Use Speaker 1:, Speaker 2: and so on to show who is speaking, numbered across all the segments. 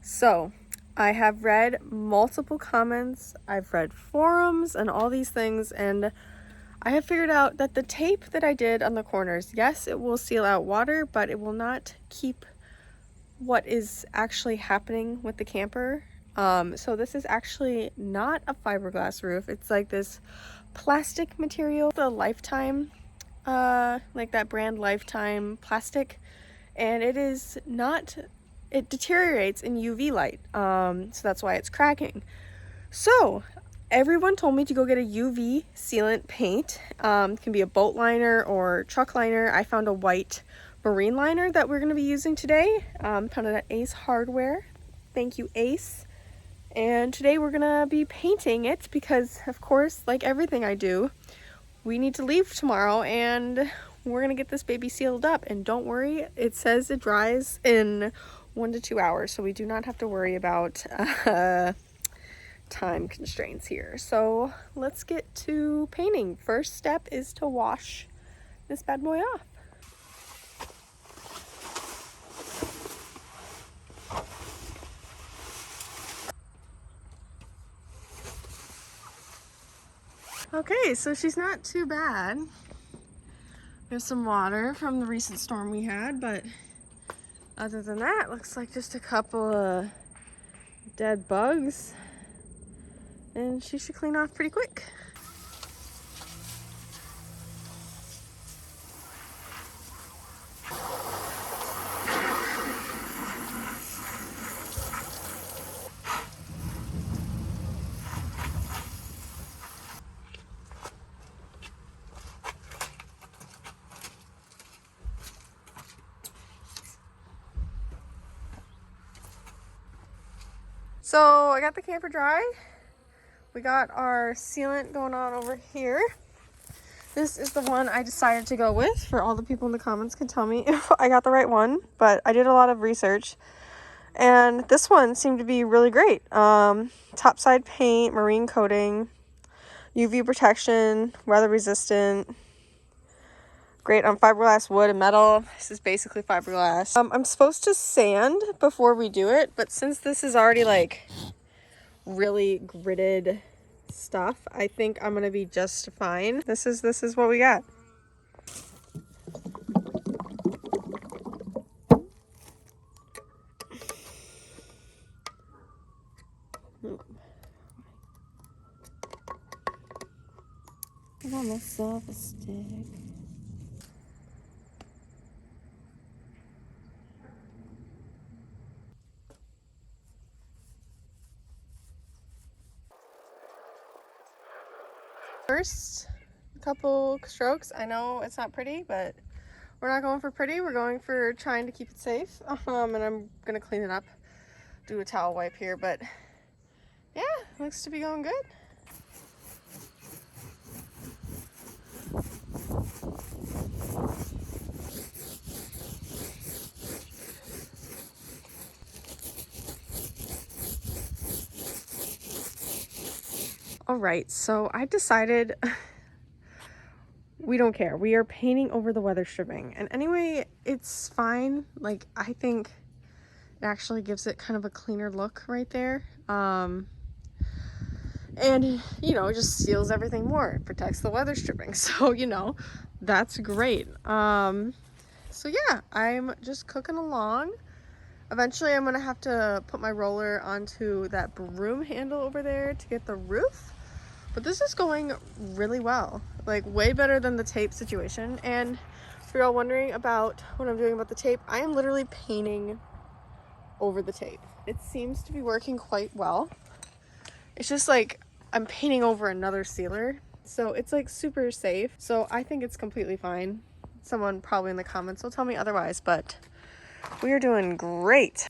Speaker 1: So, I have read multiple comments, I've read forums and all these things, and I have figured out that the tape that I did on the corners, yes, it will seal out water, but it will not keep what is actually happening with the camper. So this is actually not a fiberglass roof. It's like this plastic material, the Lifetime, like that brand Lifetime plastic, and it is not, it deteriorates in UV light, so that's why it's cracking. So everyone told me to go get a UV sealant paint. It can be a boat liner or truck liner. I found a white marine liner that we're going to be using today. Found it at Ace Hardware. Thank you, Ace. And today we're going to be painting it because, of course, like everything I do, we need to leave tomorrow and we're going to get this baby sealed up. And don't worry, it says it dries in 1 to 2 hours, so we do not have to worry about time constraints here. So let's get to painting. First step is to wash this bad boy off. Okay, so she's not too bad. There's some water from the recent storm we had, but other than that, looks like just a couple of dead bugs, and she should clean off pretty quick. So I got the camper dry. We got our sealant going on over here. This is the one I decided to go with. For all the people in the comments can tell me if I got the right one, but I did a lot of research and this one seemed to be really great. Topside paint, marine coating, UV protection, weather resistant, great on fiberglass, wood, and metal. This is basically fiberglass. I'm supposed to sand before we do it, but since this is already like really gritted stuff, I think I'm gonna be just fine. This is what we got. I got myself a stick. First couple strokes, I know it's not pretty, but we're not going for pretty, we're going for trying to keep it safe. And I'm gonna clean it up, do a towel wipe here, but yeah, looks to be going good. All right, so I decided we don't care. We are painting over the weather stripping. And anyway, it's fine. Like, I think it actually gives it kind of a cleaner look right there. And, you know, it just seals everything more. It protects the weather stripping. So, you know, that's great. So yeah, I'm just cooking along. Eventually, I'm going to have to put my roller onto that broom handle over there to get the roof. But this is going really well, like way better than the tape situation. And if you're all wondering about what I'm doing about the tape, I am literally painting over the tape. It seems to be working quite well. It's just like I'm painting over another sealer, so it's like super safe. So I think it's completely fine. Someone probably in the comments will tell me otherwise, but we are doing great.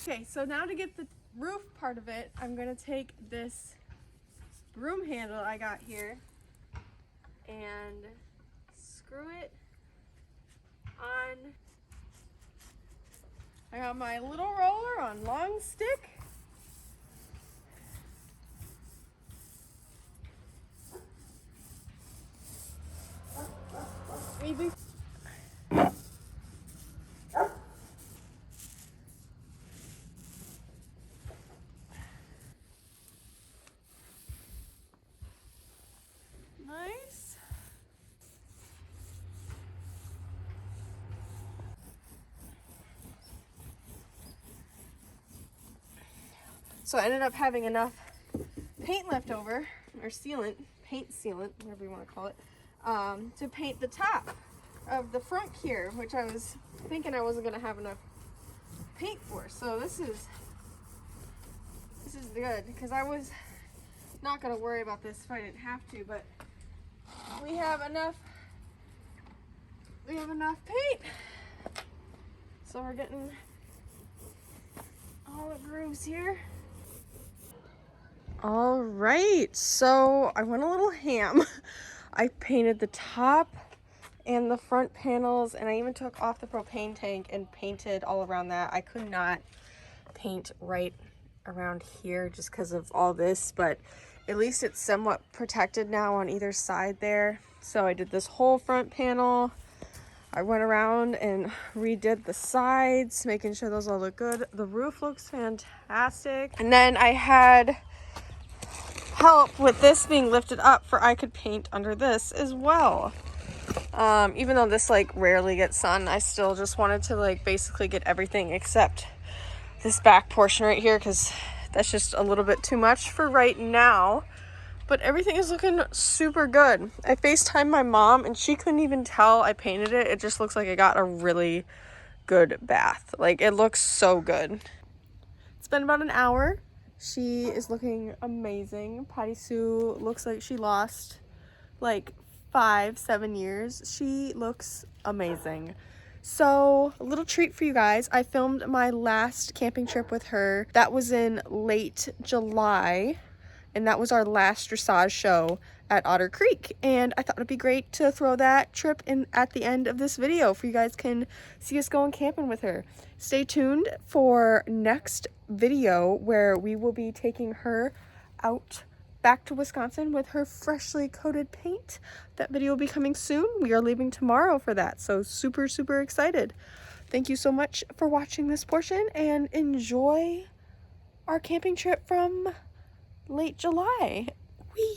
Speaker 1: Okay, so now to get the roof part of it, I'm gonna take this broom handle I got here and screw it on I got my little roller on long stick. Maybe. Nice. So I ended up having enough paint left over, or sealant, paint sealant, whatever you want to call it, to paint the top of the front here, which I was thinking I wasn't going to have enough paint for. So this is good, because I was not going to worry about this if I didn't have to, but we have enough paint. So we're getting all the grooves here. All right, so I went a little ham. I painted the top and the front panels, and I even took off the propane tank and painted all around that. I could not paint right around here just because of all this, but at least it's somewhat protected now on either side there. So I did this whole front panel. I went around and redid the sides, making sure those all look good. The roof looks fantastic. And then I had help with this being lifted up for I could paint under this as well. Even though this like rarely gets sun, I still just wanted to like basically get everything except this back portion right here, because that's just a little bit too much for right now. But everything is looking super good. I FaceTimed my mom and she couldn't even tell I painted it. It just looks like I got a really good bath. Like, it looks so good. It's been about an hour. She is looking amazing. Patty Sue looks like she lost like 5-7 years. She looks amazing. So, a little treat for you guys. I filmed my last camping trip with her. That was in late July, and that was our last dressage show at Otter Creek. And I thought it'd be great to throw that trip in at the end of this video for you guys can see us going camping with her. Stay tuned for next video where we will be taking her out back to Wisconsin with her freshly coated paint. That video will be coming soon. We are leaving tomorrow for that, so super, super excited. Thank you so much for watching this portion, and enjoy our camping trip from late July. Whee!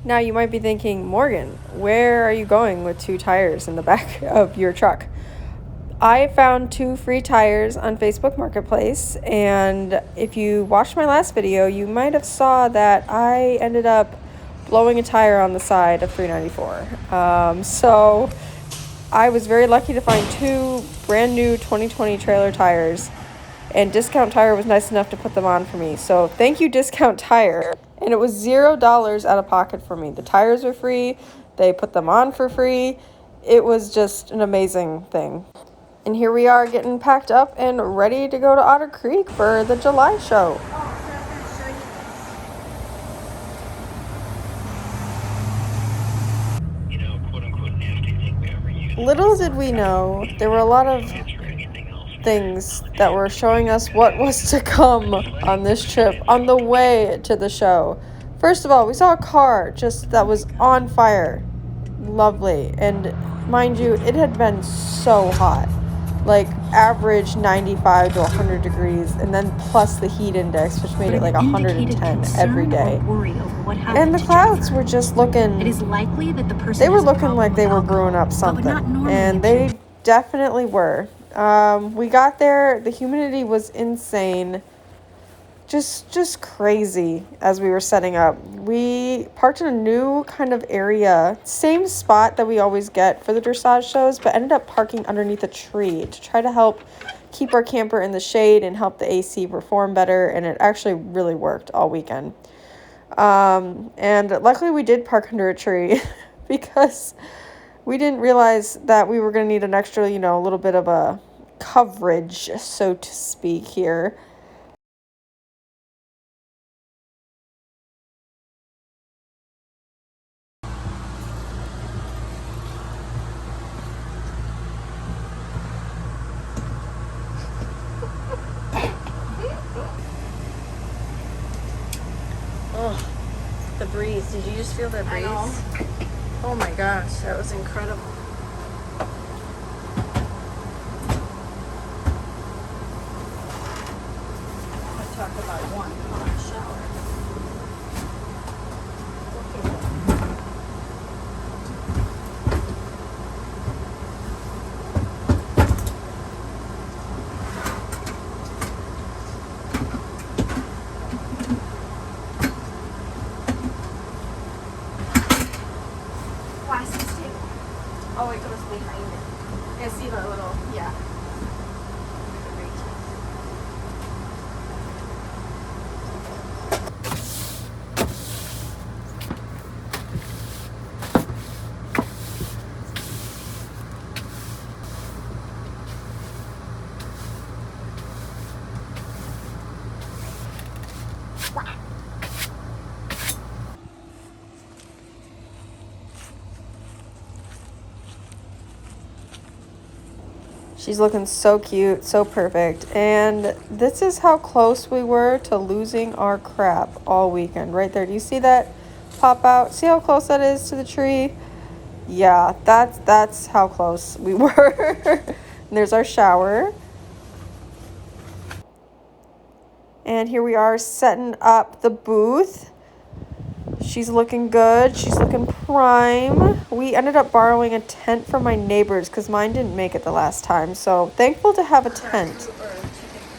Speaker 1: Now you might be thinking, Morgan, where are you going with 2 tires in the back of your truck? I found 2 free tires on Facebook Marketplace, and if you watched my last video, you might have saw that I ended up blowing a tire on the side of 394. So I was very lucky to find 2 brand new 2020 trailer tires, and Discount Tire was nice enough to put them on for me. So thank you, Discount Tire. And it was $0 out of pocket for me. The tires were free. They put them on for free. It was just an amazing thing. And here we are getting packed up and ready to go to Otter Creek for the July show. Little did we know, there were a lot of things that were showing us what was to come on this trip on the way to the show. First of all, we saw a car just that was on fire. Lovely. And mind you, it had been so hot. Like average 95 to 100 degrees, and then plus the heat index, which made it like 110 every day. And the clouds were just looking,
Speaker 2: it is likely that the person
Speaker 1: they were looking like they were brewing up something. And they definitely were. We got there, the humidity was insane. Just crazy as we were setting up. We parked in a new kind of area, same spot that we always get for the dressage shows, but ended up parking underneath a tree to try to help keep our camper in the shade and help the AC perform better, and it actually really worked all weekend. And luckily we did park under a tree because we didn't realize that we were going to need an extra, you know, a little bit of a coverage, so to speak, here. Oh, the breeze. Did you just feel the breeze? Oh my gosh, that was incredible. I talk about one hot shower. Oh, it goes behind it. I see the little, yeah. She's looking so cute, so perfect. And this is how close we were to losing our crap all weekend. Right there. Do you see that pop out? See how close that is to the tree? Yeah, that's how close we were. And there's our shower. And here we are setting up the booth. She's looking good. She's looking prime. We ended up borrowing a tent from my neighbors because mine didn't make it the last time. So thankful to have a tent.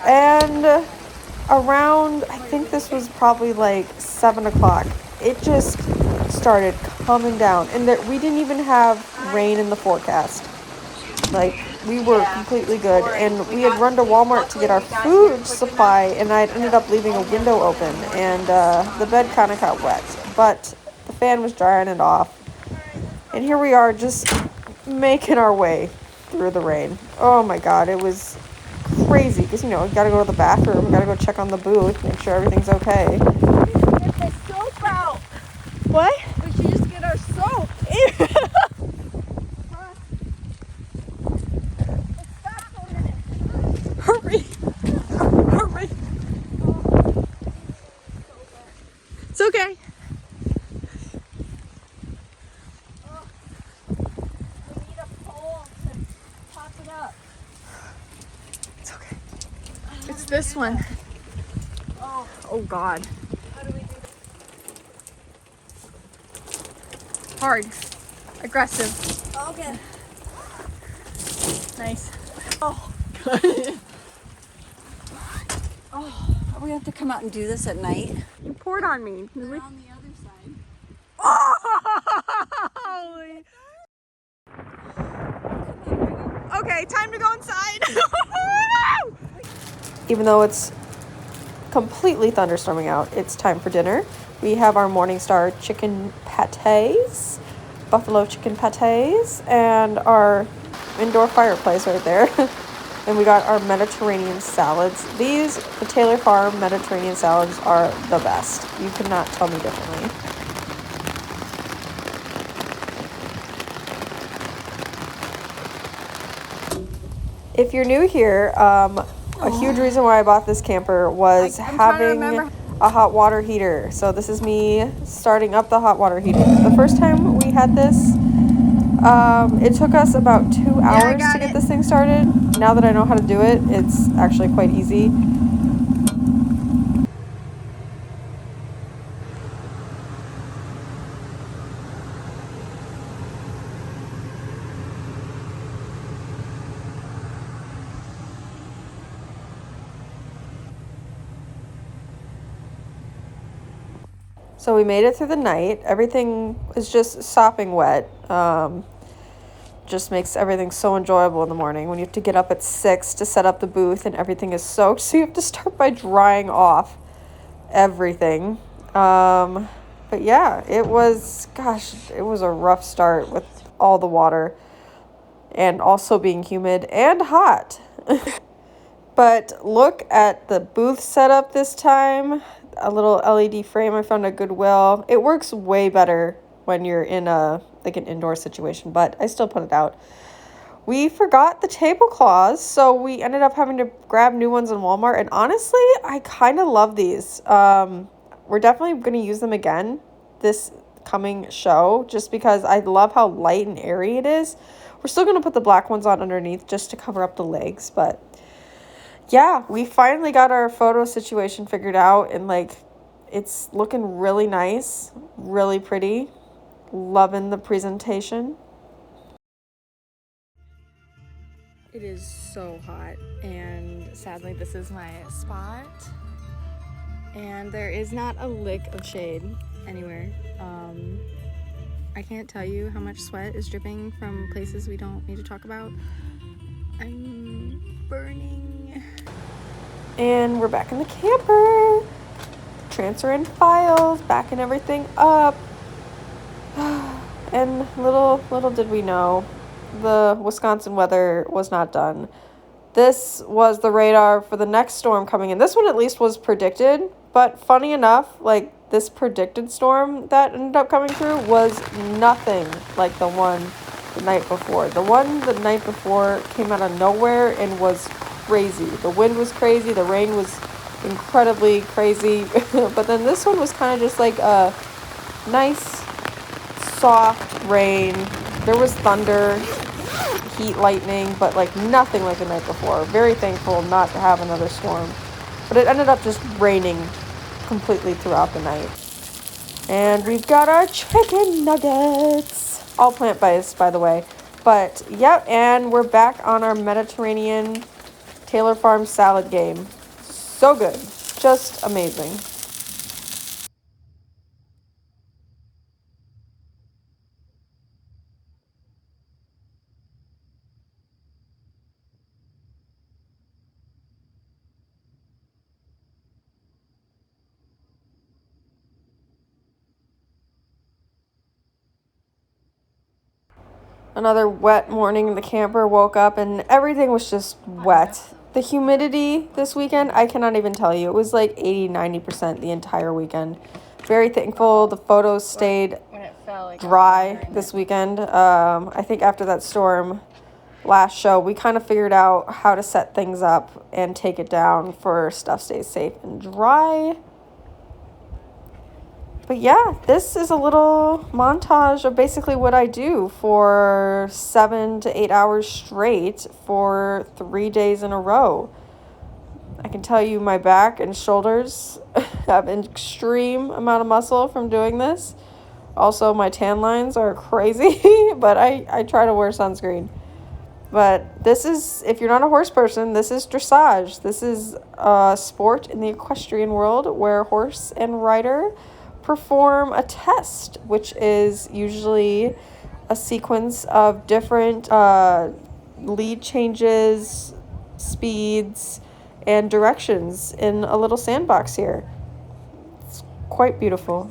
Speaker 1: And around, I think this was probably like 7 o'clock, it just started coming down. And we didn't even have rain in the forecast. Like, we were completely good. And we had run to Walmart to get our food supply, and I ended up leaving a window open, and the bed kind of got wet. But the fan was drying it off. And here we are just making our way through the rain. Oh my God, it was crazy. Because, you know, we got to go to the bathroom. We got to go check on the booth, make sure everything's okay.
Speaker 2: We should get the soap out.
Speaker 1: What?
Speaker 2: We should just get our soap.
Speaker 1: Hurry! Hurry! It's okay.
Speaker 2: We need a pole to pop it up.
Speaker 1: It's okay. It's this one. Oh God.
Speaker 2: How do we do that?
Speaker 1: Hard. Aggressive.
Speaker 2: Okay.
Speaker 1: Nice.
Speaker 2: Oh. Oh, we have to come out and do this at night.
Speaker 1: You poured on me.
Speaker 2: We're on the other side.
Speaker 1: Okay, time to go inside. Even though it's completely thunderstorming out, it's time for dinner. We have our Morningstar chicken patés, buffalo chicken patés, and our indoor fireplace right there. And we got our Mediterranean salads. These, the Taylor Farm Mediterranean salads, are the best. You could not tell me differently. If you're new here, a huge reason why I bought this camper was having a hot water heater. So this is me starting up the hot water heater. The first time we had this, it took us about 2 hours to get this thing started. Now that I know how to do it, it's actually quite easy. So we made it through the night. Everything is just sopping wet. Just makes everything so enjoyable in the morning when you have to get up at 6 to set up the booth and everything is soaked. So you have to start by drying off everything. But yeah, it was a rough start with all the water and also being humid and hot. But look at the booth setup this time. A little LED frame I found at Goodwill. It works way better when you're in an indoor situation, but I still put it out. We forgot the tablecloths, so we ended up having to grab new ones in Walmart, and honestly, I kind of love these. We're definitely going to use them again this coming show, just because I love how light and airy it is. We're still going to put the black ones on underneath just to cover up the legs, but yeah, we finally got our photo situation figured out, and it's looking really nice, really pretty. Loving the presentation. It is so hot, and sadly this is my spot, and there is not a lick of shade anywhere. I can't tell you how much sweat is dripping from places we don't need to talk about. I'm burning. And we're back in the camper, transferring files, backing everything up. And little did we know, the Wisconsin weather was not done. This was the radar for the next storm coming in. This one at least was predicted, but funny enough, this predicted storm that ended up coming through was nothing like the one the night before. The one the night before came out of nowhere and was crazy. The wind was crazy, the rain was incredibly crazy, but then this one was kind of just like a nice soft rain. There was thunder, heat, lightning, but nothing like the night before. Very thankful not to have another storm, but it ended up just raining completely throughout the night. And we've got our chicken nuggets, all plant-based, by the way. But yep, and we're back on our Mediterranean Taylor Farm salad game. So good, just amazing. Another wet morning in the camper. Woke up and everything was just wet. The humidity this weekend, I cannot even tell you. It was 80-90% the entire weekend. Very thankful the photos stayed dry this weekend. I think after that storm last show, we kind of figured out how to set things up and take it down for stuff stays safe and dry. But yeah, this is a little montage of basically what I do for 7 to 8 hours straight for 3 days in a row. I can tell you my back and shoulders have an extreme amount of muscle from doing this. Also, my tan lines are crazy, but I try to wear sunscreen. But this is, if you're not a horse person, this is dressage. This is a sport in the equestrian world where horse and rider perform a test, which is usually a sequence of different lead changes, speeds, and directions in a little sandbox here. It's quite beautiful.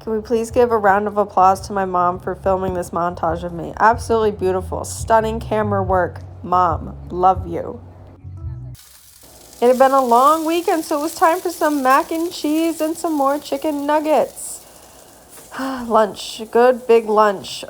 Speaker 1: Can we please give a round of applause to my mom for filming this montage of me? Absolutely beautiful. Stunning camera work. Mom, love you. It had been a long weekend, so it was time for some mac and cheese and some more chicken nuggets. Lunch. Good big lunch.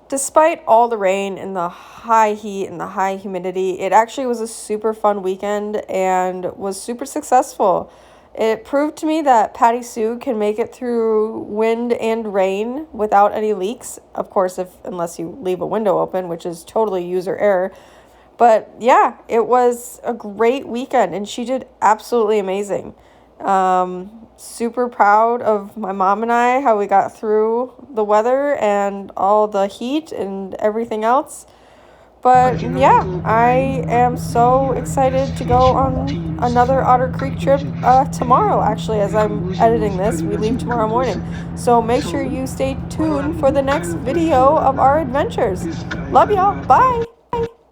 Speaker 1: despite all the rain and the high heat and the high humidity, it actually was a super fun weekend and was super successful. It proved to me that Patty Sue can make it through wind and rain without any leaks. Of course, unless you leave a window open, which is totally user error. But yeah, it was a great weekend and she did absolutely amazing. Super proud of my mom and I, how we got through the weather and all the heat and everything else. But yeah, I am so excited to go on another Otter Creek trip tomorrow, actually, as I'm editing this. We leave tomorrow morning. So make sure you stay tuned for the next video of our adventures. Love y'all. Bye.